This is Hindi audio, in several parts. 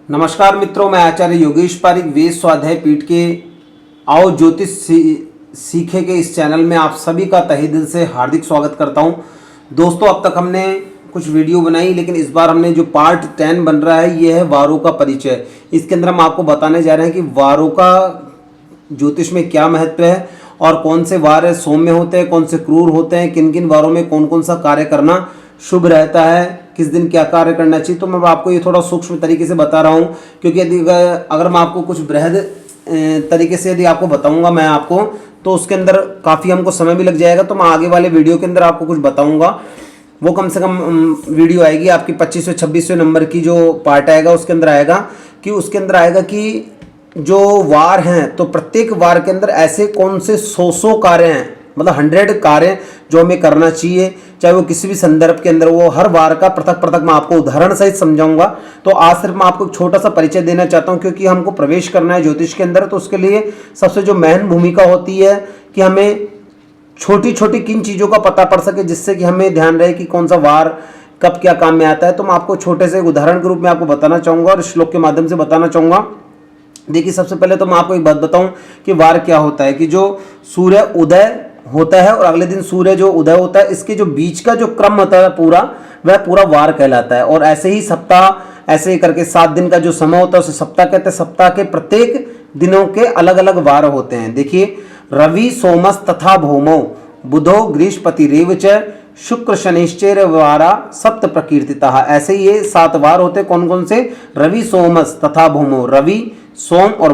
नमस्कार मित्रों, मैं आचार्य योगेश पारिक वेद स्वाध्याय पीठ के आओ ज्योतिष सीखे के इस चैनल में आप सभी का तहे दिल से हार्दिक स्वागत करता हूं। दोस्तों, अब तक हमने कुछ वीडियो बनाई, लेकिन इस बार हमने जो पार्ट 10 बन रहा है ये है वारों का परिचय। इसके अंदर हम आपको बताने जा रहे हैं कि वारों का ज्योतिष में क्या महत्व है और कौन से वार सौम्य होते हैं, कौन से क्रूर होते हैं, किन किन वारों में कौन कौन सा कार्य करना शुभ रहता है, किस दिन क्या कार्य करना चाहिए। तो मैं आपको ये थोड़ा सूक्ष्म तरीके से बता रहा हूँ, क्योंकि यदि अगर मैं आपको कुछ बृहद तरीके से यदि आपको बताऊंगा मैं आपको, तो उसके अंदर काफ़ी हमको समय भी लग जाएगा। तो मैं आगे वाले वीडियो के अंदर आपको कुछ बताऊंगा, वो कम से कम वीडियो आएगी आपकी 25वें-26वें नंबर की जो पार्ट आएगा उसके अंदर आएगा कि जो वार हैं, तो प्रत्येक वार के अंदर ऐसे कौन से 100 कार्य हैं, मतलब 100 कार्य जो हमें करना चाहिए, चाहे वो किसी भी संदर्भ के अंदर, वो हर वार का पृथक पृथक मैं आपको उदाहरण सहित समझाऊंगा। तो आज सिर्फ मैं आपको एक छोटा सा परिचय देना चाहता हूं, क्योंकि हमको प्रवेश करना है ज्योतिष के अंदर। तो उसके लिए सबसे जो महत्वपूर्ण भूमिका होती है कि हमें छोटी छोटी किन चीज़ों का पता पड़ सके, जिससे कि हमें ध्यान रहे कि कौन सा वार कब क्या काम में आता है। तो मैं आपको छोटे से उदाहरण के रूप में आपको बताना चाहूँगा और श्लोक के माध्यम से बताना चाहूँगा। देखिए, सबसे पहले तो मैं आपको एक बात बताऊं कि वार क्या होता है। कि जो सूर्य उदय होता है और अगले दिन सूर्य जो उदय होता है, इसके जो बीच का जो क्रम होता है वह पूरा वार कहलाता है। और ऐसे ही सप्ताह, ऐसे ही करके 7 दिन का जो समय होता है उसे सप्ताह कहते हैं। सप्ताह के प्रत्येक दिनों के अलग अलग वार होते हैं। देखिए, रवि सोमस तथा भौमो बुधो गृहस्पति रेव च शुक्र शनिश्चर वारा सप्त प्रकीर्तिता। ऐसे ही ये 7 वार होते हैं। कौन कौन से? रवि सोमस तथा भौमो, रवि सोम और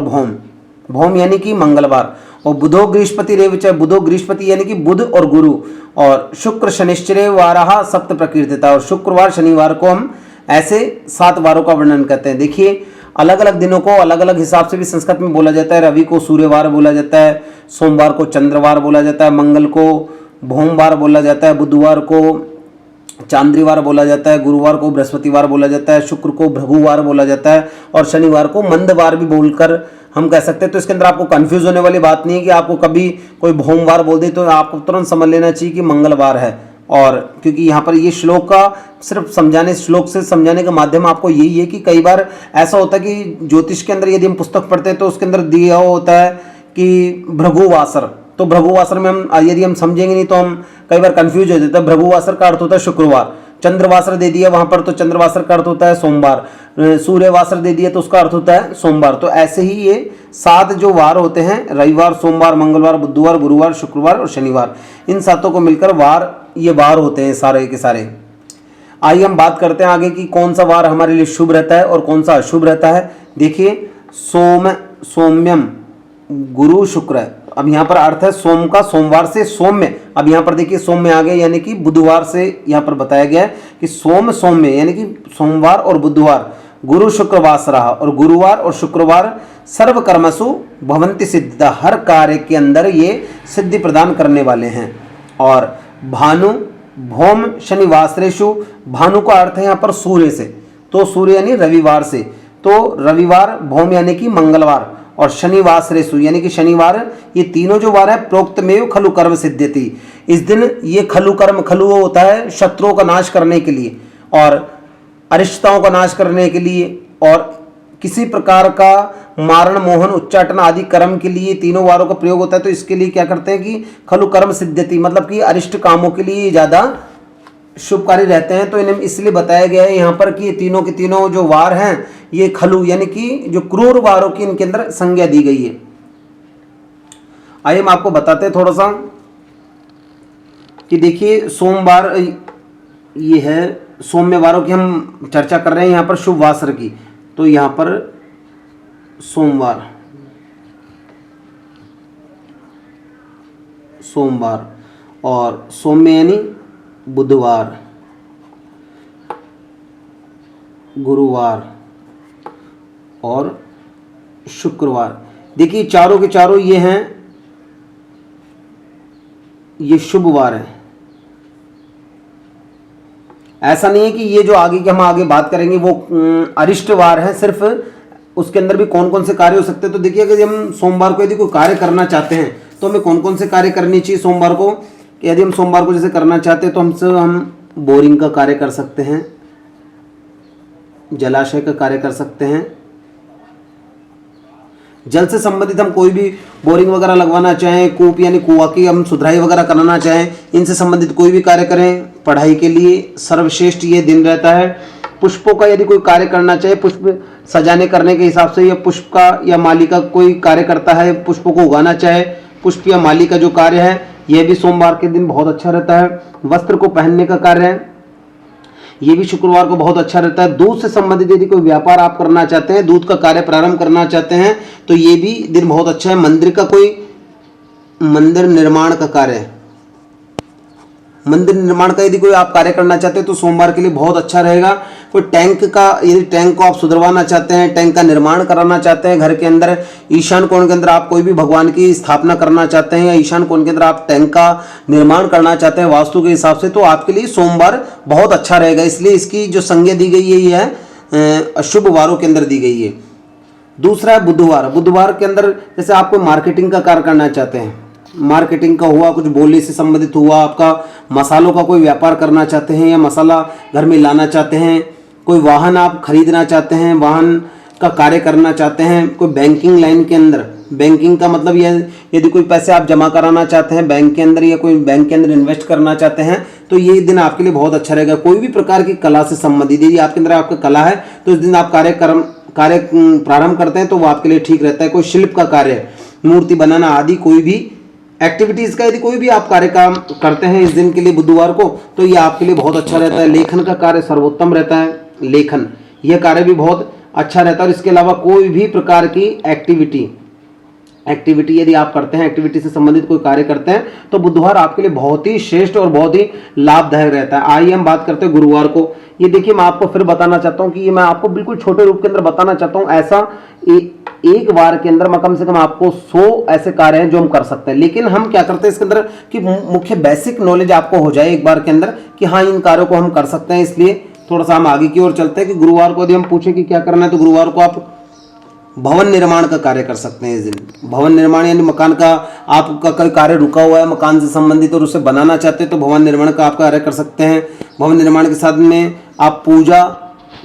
भौम यानी कि मंगलवार, और बुधो गृहस्पति रेव च, बुधो गृहस्पति यानी कि बुध और गुरु, और शुक्र शनिश्चर वारा सप्त प्रकीर्तिता। और शुक्रवार शनिवार को हम ऐसे 7 वारों का वर्णन करते हैं। देखिए, अलग अलग दिनों को अलग अलग हिसाब से भी संस्कृत में बोला जाता है। रवि को सूर्यवार बोला जाता है, सोमवार को चंद्रवार बोला जाता है, मंगल को भौमवार बोला जाता है, बुधवार को चांद्रवार बोला जाता है, गुरुवार को बृहस्पतिवार बोला जाता है, शुक्र को भृगुवार बोला जाता है, और शनिवार को मंदवार भी बोलकर हम कह सकते हैं। तो इसके अंदर आपको कंफ्यूज होने वाली बात नहीं है कि आपको कभी कोई भौमवार बोल दे तो आपको तुरंत समझ लेना चाहिए कि मंगलवार है। और क्योंकि यहाँ पर ये श्लोक का सिर्फ श्लोक से समझाने का माध्यम आपको यही है कि कई बार ऐसा होता है कि ज्योतिष के अंदर यदि हम पुस्तक पढ़ते हैं तो उसके अंदर दिया होता है कि भृगुवासर, तो भृगुवासर में हम यदि हम समझेंगे नहीं तो हम कई बार कंफ्यूज हो जाते हैं। भृगुवासर का अर्थ होता है शुक्रवार, चंद्रवासर दे दिया वहां पर तो चंद्रवासर का अर्थ होता है सोमवार, सूर्यवासर दे दिया तो उसका अर्थ होता है सोमवार। तो ऐसे ही ये 7 जो वार होते हैं, रविवार, सोमवार, मंगलवार, बुधवार, गुरुवार, शुक्रवार और शनिवार, इन 7 को मिलकर ये वार होते हैं सारे के सारे। आइए हम बात करते हैं आगे कि कौन सा वार हमारे लिए शुभ रहता है और कौन सा अशुभ रहता है। देखिए, सौम्यम गुरु शुक्र, अब यहाँ पर अर्थ है सोम का, सोमवार से सौम्य। अब यहाँ पर देखिए सोम्य आ गया, यानी कि बुधवार से यहाँ पर बताया गया है कि सौम्य यानी कि सोमवार और बुधवार, गुरु शुक्रवास रहा, और गुरुवार और शुक्रवार सर्व कर्मसु भवंति सिद्धिदा, हर कार्य के अंदर ये सिद्धि प्रदान करने वाले हैं। और भानु भौम शनिवासरेशु, भानु का अर्थ है यहाँ पर सूर्य से, तो सूर्य यानी रविवार से, तो रविवार, भौम यानी कि मंगलवार, और शनिवासरेशु यानी कि शनिवार। ये तीनों जो वार है प्रोक्तमेव खलु कर्म सिद्ध्यति, इस दिन ये खलु कर्म, खलु होता है शत्रुओं का नाश करने के लिए और अरिष्टताओं का नाश करने के लिए, और किसी प्रकार का मारण, मोहन, उच्चाटन आदि कर्म के लिए तीनों वारों का प्रयोग होता है। तो इसके लिए क्या करते हैं कि खलु कर्म सिद्ध्यति, मतलब कि अरिष्ट कामों के लिए ज़्यादा शुभकारी रहते हैं। तो इन्हें इसलिए बताया गया है यहाँ पर कि ये तीनों के तीनों जो वार हैं ये खलु यानी कि जो क्रूर वारों की इनके अंदर संज्ञा दी गई है। आइए हम आपको बताते हैं थोड़ा सा कि देखिए, सोमवार ये है, सौम्य वारों की हम चर्चा कर रहे हैं यहाँ पर शुभ वासर की। तो यहाँ पर सोमवार और सौम्य यानी बुधवार, गुरुवार और शुक्रवार। देखिए, चारों के चारों ये हैं, ये शुभ वार हैं। ऐसा नहीं है कि ये जो आगे की हम आगे बात करेंगे वो अरिष्ट वार है, सिर्फ उसके अंदर भी कौन कौन से कार्य हो सकते हैं। तो देखिए, अगर हम सोमवार को यदि कोई कार्य करना चाहते हैं तो हमें कौन कौन से कार्य करनी चाहिए सोमवार को। यदि हम सोमवार को जैसे करना चाहते हैं तो हम बोरिंग का कार्य कर सकते हैं, जलाशय का कार्य कर सकते हैं, जल से संबंधित हम कोई भी बोरिंग वगैरह लगवाना चाहें, कूप यानी कुआं की हम सुधराई वगैरह कराना चाहें, इनसे संबंधित कोई भी कार्य करें, पढ़ाई के लिए सर्वश्रेष्ठ ये दिन रहता है। पुष्पों का यदि कोई कार्य करना चाहे, पुष्प सजाने करने के हिसाब से, या पुष्प का या माली का कोई कार्य करता है, पुष्पों को उगाना चाहे, पुष्प या माली का जो कार्य है यह भी सोमवार के दिन बहुत अच्छा रहता है। वस्त्र को पहनने का कार्य है, ये भी शुक्रवार को बहुत अच्छा रहता है। दूध से संबंधित यदि कोई व्यापार आप करना चाहते हैं, दूध का कार्य प्रारंभ करना चाहते हैं, तो ये भी दिन बहुत अच्छा है। मंदिर निर्माण का कार्य, मंदिर निर्माण का यदि कोई आप कार्य करना चाहते हैं तो सोमवार के लिए बहुत अच्छा रहेगा। कोई टैंक का, यदि टैंक को आप सुधरवाना चाहते हैं, टैंक का निर्माण कराना चाहते हैं, घर के अंदर ईशान कोण के अंदर आप कोई भी भगवान की स्थापना करना चाहते हैं, या ईशान कोण के अंदर आप टैंक का निर्माण करना चाहते हैं वास्तु के हिसाब से, तो आपके लिए सोमवार बहुत अच्छा रहेगा। इसलिए इसकी जो संज्ञा दी गई है यह अशुभ वारों के अंदर दी गई है। दूसरा है बुधवार। बुधवार के अंदर जैसे आप कोई मार्केटिंग का कार्य करना चाहते हैं, मार्केटिंग का हुआ, कुछ बोली से संबंधित हुआ, आपका मसालों का कोई व्यापार करना चाहते हैं या मसाला घर में लाना चाहते हैं, कोई वाहन आप खरीदना चाहते हैं, वाहन का कार्य करना चाहते हैं, कोई बैंकिंग लाइन के अंदर, बैंकिंग का मतलब यह यदि कोई पैसे आप जमा कराना चाहते हैं बैंक के अंदर, या कोई बैंक के अंदर इन्वेस्ट करना चाहते हैं, तो ये दिन आपके लिए बहुत अच्छा रहेगा। कोई भी प्रकार की कला से संबंधित यदि आपके अंदर आपका कला है तो इस दिन आप कार्य प्रारंभ करते हैं तो वो आपके लिए ठीक रहता है। कोई शिल्प का कार्य, मूर्ति बनाना आदि कोई भी एक्टिविटीज का यदि कोई भी आप कार्य काम करते हैं इस दिन के लिए बुधवार को, तो ये आपके लिए बहुत अच्छा रहता है। लेखन का कार्य सर्वोत्तम रहता है, लेखन यह कार्य भी बहुत अच्छा रहता है। और इसके अलावा कोई भी प्रकार की एक्टिविटी यदि आप करते हैं, एक्टिविटी से संबंधित कोई कार्य करते हैं, तो बुधवार आपके लिए बहुत ही श्रेष्ठ और बहुत ही लाभदायक रहता है। आइए हम बात करते हैं गुरुवार को। ये देखिए, मैं आपको फिर बताना चाहता हूं कि ये मैं आपको बिल्कुल छोटे रूप के अंदर बताना चाहता हूं। ऐसा एक बार के अंदर मैं कम से कम आपको 100 ऐसे कार्य हैं जो हम कर सकते हैं, लेकिन हम क्या करते हैं इसके अंदर कि मुख्य बेसिक नॉलेज आपको हो जाए एक बार के अंदर कि हाँ इन कार्यों को हम कर सकते हैं। इसलिए थोड़ा सा हम आगे की ओर चलते हैं कि गुरुवार को यदि हम पूछे कि क्या करना है, तो गुरुवार को आप भवन निर्माण का कार्य कर सकते हैं इस दिन। भवन निर्माण यानी मकान का आपका कोई कार्य रुका हुआ है मकान से संबंधित और उसे बनाना चाहते हैं, तो भवन निर्माण का आप कार्य कर सकते हैं। भवन निर्माण के साथ में आप पूजा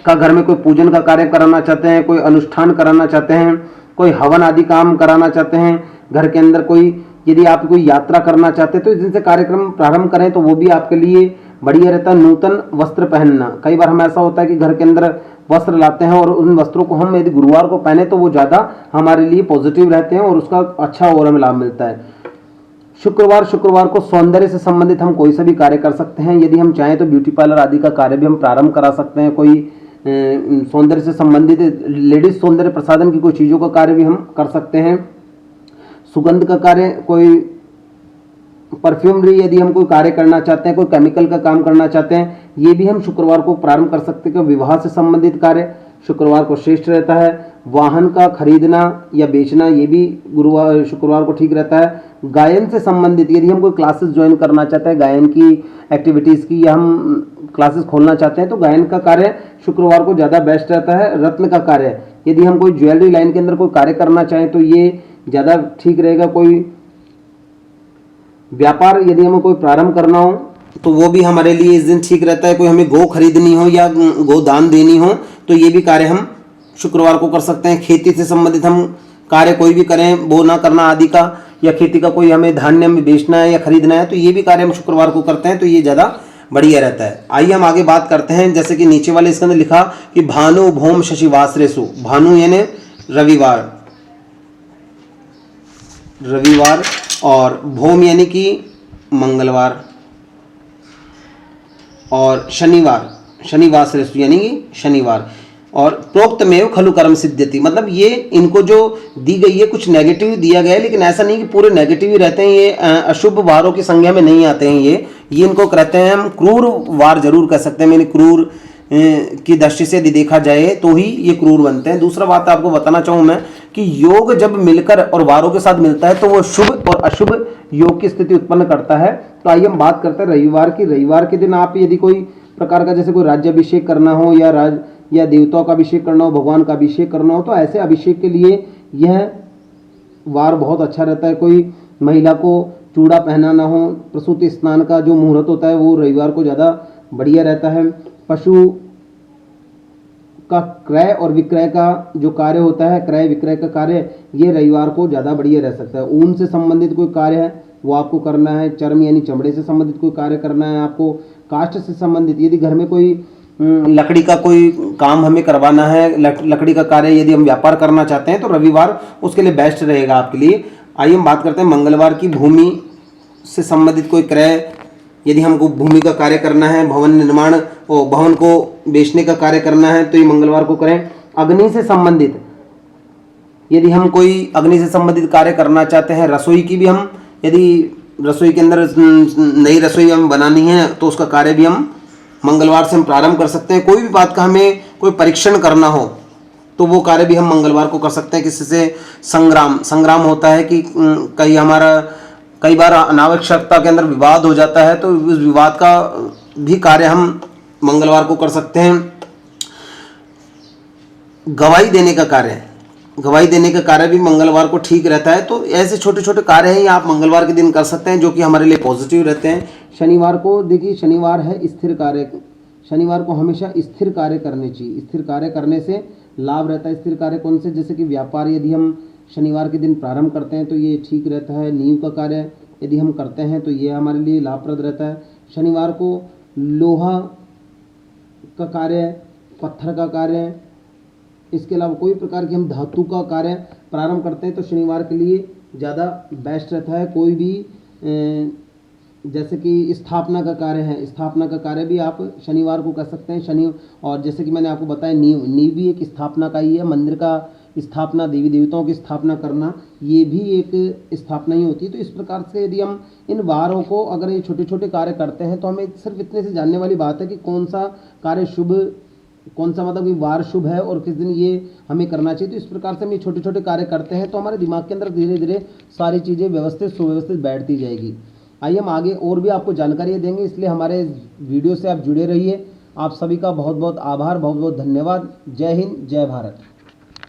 का, घर में कोई पूजन का कार्य कराना चाहते हैं, कोई अनुष्ठान कराना चाहते हैं, कोई हवन आदि काम कराना चाहते हैं, घर के अंदर कोई यदि आप कोई यात्रा करना चाहते हैं तो इस दिन से कार्यक्रम प्रारंभ करें तो वो भी आपके लिए बढ़िया रहता है। नूतन वस्त्र पहनना, कई बार हम ऐसा होता है कि घर के अंदर वस्त्र लाते हैं और उन वस्त्रों को हम यदि गुरुवार को पहने तो वो ज़्यादा हमारे लिए पॉजिटिव रहते हैं और उसका अच्छा और हमें लाभ मिलता है। शुक्रवार को सौंदर्य से संबंधित हम कोई सा भी कार्य कर सकते हैं। यदि हम चाहें तो ब्यूटी पार्लर आदि का कार्य भी हम प्रारंभ करा सकते हैं। कोई सौंदर्य से संबंधित लेडीज सौंदर्य प्रसाधन की कोई चीज़ों का कार्य भी हम कर सकते हैं। सुगंध का कार्य, कोई परफ्यूमरी यदि हम कोई कार्य करना चाहते हैं, कोई केमिकल का काम करना चाहते हैं, ये भी हम शुक्रवार को प्रारंभ कर सकते हैं। विवाह से संबंधित कार्य शुक्रवार को श्रेष्ठ रहता है। वाहन का खरीदना या बेचना, ये भी शुक्रवार को ठीक रहता है। गायन से संबंधित यदि हम कोई क्लासेस ज्वाइन करना चाहते हैं, गायन की एक्टिविटीज़ की, या हम क्लासेस खोलना चाहते हैं, तो गायन का कार्य शुक्रवार को ज़्यादा बेस्ट रहता है। रत्न का कार्य, यदि हम कोई ज्वेलरी लाइन के अंदर कोई कार्य करना चाहें तो ये ज़्यादा ठीक रहेगा। कोई व्यापार यदि हमें कोई प्रारंभ करना हो तो वो भी हमारे लिए इस दिन ठीक रहता है। कोई हमें गो खरीदनी हो या गो दान देनी हो तो ये भी कार्य हम शुक्रवार को कर सकते हैं। खेती से संबंधित हम कार्य कोई भी करें, बोना करना आदि का, या खेती का कोई हमें धान्य में बेचना है या खरीदना है, तो ये भी कार्य हम शुक्रवार को करते हैं, तो ये ज़्यादा बढ़िया रहता है। आइए हम आगे बात करते हैं। जैसे कि नीचे वाले इसके अंदर लिखा कि भानु भौम शशिवासरेसु, भानु यानी रविवार, और भौम यानी कि मंगलवार, और शनिवासरेसु यानी कि शनिवार, और प्रोक्तमेव खलु कर्म सिद्ध्यति, मतलब ये इनको जो दी गई है कुछ नेगेटिव दिया गया है, लेकिन ऐसा नहीं कि पूरे नेगेटिव ही रहते हैं। ये अशुभ वारों की संज्ञा में नहीं आते हैं। ये इनको कहते हैं, हम क्रूर वार जरूर कह सकते हैं। मैंने क्रूर की दृष्टि से यदि देखा जाए तो ही ये क्रूर बनते हैं। दूसरा बात आपको बताना चाहूँ मैं कि योग जब मिलकर और वारों के साथ मिलता है तो वो शुभ और अशुभ योग की स्थिति उत्पन्न करता है। तो आइए हम बात करते हैं रविवार की। रविवार के दिन आप यदि कोई प्रकार का जैसे कोई राज्याभिषेक करना हो या देवताओं का अभिषेक करना हो, भगवान का अभिषेक करना हो, तो ऐसे अभिषेक के लिए यह वार बहुत अच्छा रहता है। कोई महिला को चूड़ा पहनाना हो, प्रसूति स्नान का जो मुहूर्त होता है वो रविवार को ज़्यादा बढ़िया रहता है। पशु का क्रय और विक्रय का जो कार्य होता है, क्रय विक्रय का कार्य, ये रविवार को ज़्यादा बढ़िया रह सकता है। ऊन से संबंधित कोई कार्य है वो आपको करना है, चर्म यानी चमड़े से संबंधित कोई कार्य करना है आपको, काष्ठ से संबंधित, यदि घर में कोई लकड़ी का कोई काम हमें करवाना है, लकड़ी का कार्य यदि हम व्यापार करना चाहते हैं तो रविवार उसके लिए बेस्ट रहेगा आपके लिए। आइए हम बात करते हैं मंगलवार की। भूमि से संबंधित कोई क्रय, यदि हमको भूमि का कार्य करना है, भवन निर्माण और भवन को बेचने का कार्य करना है तो ये मंगलवार को करें। अग्नि से संबंधित, यदि हम कोई अग्नि से संबंधित कार्य करना चाहते हैं, रसोई की भी हम, यदि रसोई के अंदर नई रसोई हमें बनानी है तो उसका कार्य भी हम मंगलवार से हम प्रारंभ कर सकते हैं। कोई भी बात का हमें कोई परीक्षण करना हो तो वो कार्य भी हम मंगलवार को कर सकते हैं। किसी से संग्राम होता है कि कई बार अनावश्यकता के अंदर विवाद हो जाता है तो उस विवाद का भी कार्य हम मंगलवार को कर सकते हैं। गवाही देने का कार्य भी मंगलवार को ठीक रहता है। तो ऐसे छोटे छोटे कार्य हैं आप मंगलवार के दिन कर सकते हैं जो कि हमारे लिए पॉजिटिव रहते हैं। शनिवार को देखिए, शनिवार है स्थिर कार्य, शनिवार को हमेशा स्थिर कार्य करने चाहिए। स्थिर कार्य करने से लाभ रहता है। स्थिर कार्य कौन से, जैसे कि व्यापार यदि हम शनिवार के दिन प्रारंभ करते हैं तो ये ठीक रहता है। नींव का कार्य यदि हम करते हैं तो ये हमारे लिए लाभप्रद रहता है। शनिवार को लोहा का कार्य, पत्थर का कार्य, इसके अलावा कोई प्रकार की हम धातु का कार्य प्रारंभ करते हैं तो शनिवार के लिए ज़्यादा बेस्ट रहता है। कोई भी जैसे कि स्थापना का कार्य है, स्थापना का कार्य भी आप शनिवार को कर सकते हैं। शनि, और जैसे कि मैंने आपको बताया नींव भी एक स्थापना का ही है। मंदिर का स्थापना, देवी देवताओं की स्थापना करना, ये भी एक स्थापना ही होती है। तो इस प्रकार से यदि हम इन वारों को अगर ये छोटे छोटे कार्य करते हैं तो हमें सिर्फ इतने से जानने वाली बात है कि कौन सा कार्य शुभ, कौन सा मतलब कि वार शुभ है और किस दिन ये हमें करना चाहिए। तो इस प्रकार से हम ये छोटे छोटे कार्य करते हैं तो हमारे दिमाग के अंदर धीरे धीरे सारी चीज़ें व्यवस्थित सुव्यवस्थित बैठती जाएगी। आइए हम आगे और भी आपको जानकारी देंगे, इसलिए हमारे वीडियो से आप जुड़े रहिए। आप सभी का बहुत बहुत आभार, बहुत बहुत धन्यवाद। जय हिंद, जय भारत।